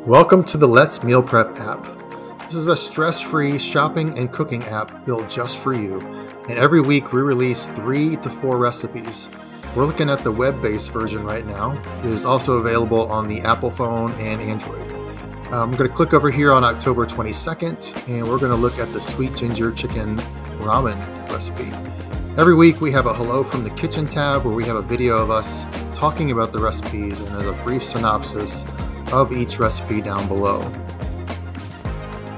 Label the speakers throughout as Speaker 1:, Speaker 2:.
Speaker 1: Welcome to the Let's Meal Prep app. This is a stress-free shopping and cooking app built just for you. And every week we release 3 to 4 recipes. We're looking at the web-based version right now. It is also available on the Apple phone and Android. I'm going to click over here on October 22nd, and we're going to look at the sweet ginger chicken ramen recipe. Every week we have a Hello from the Kitchen tab where we have a video of us talking about the recipes and a brief synopsis of each recipe down below.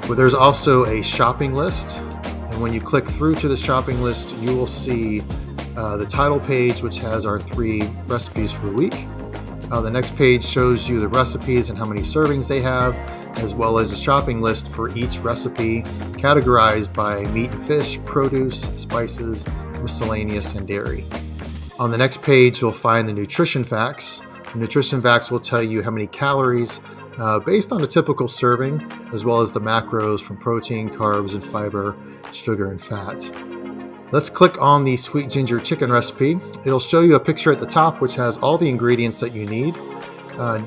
Speaker 1: But there's also a shopping list, and when you click through to the shopping list, you will see the title page, which has our 3 recipes for the week. The next page shows you the recipes and how many servings they have, as well as a shopping list for each recipe, categorized by meat and fish, produce, spices, miscellaneous, and dairy. On the next page, you'll find the nutrition facts. The nutrition facts will tell you how many calories based on a typical serving, as well as the macros from protein, carbs, and fiber, sugar, and fat. Let's click on the sweet ginger chicken recipe. It'll show you a picture at the top which has all the ingredients that you need.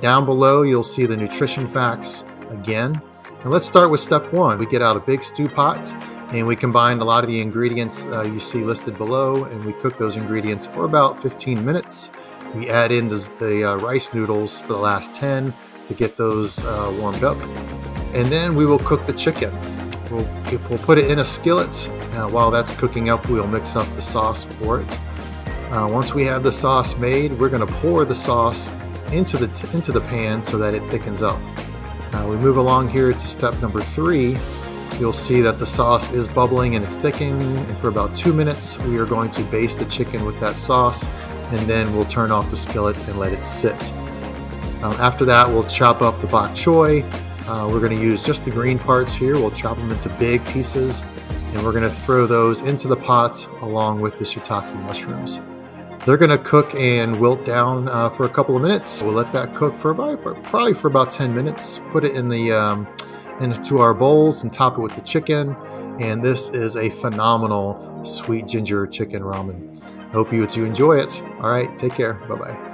Speaker 1: Down below, you'll see the nutrition facts again. And let's start with step 1. We get out a big stew pot and we combine a lot of the ingredients you see listed below, and we cook those ingredients for about 15 minutes. We add in the rice noodles for the last 10 to get those warmed up. And then we will cook the chicken. We'll put it in a skillet. While that's cooking up, we'll mix up the sauce for it. Once we have the sauce made, we're going to pour the sauce into the pan so that it thickens up. We move along here to step number 3. You'll see that the sauce is bubbling and it's thickening, and for about 2 minutes we are going to baste the chicken with that sauce, and then we'll turn off the skillet and let it sit. After that, we'll chop up the bok choy. We're going to use just the green parts here. We'll chop them into big pieces, and we're going to throw those into the pot along with the shiitake mushrooms. They're going to cook and wilt down for a couple of minutes. We'll let that cook for probably for about 10 minutes. Put it into our bowls and top it with the chicken. And this is a phenomenal sweet ginger chicken ramen. I hope you enjoy it. All right, take care. Bye-bye.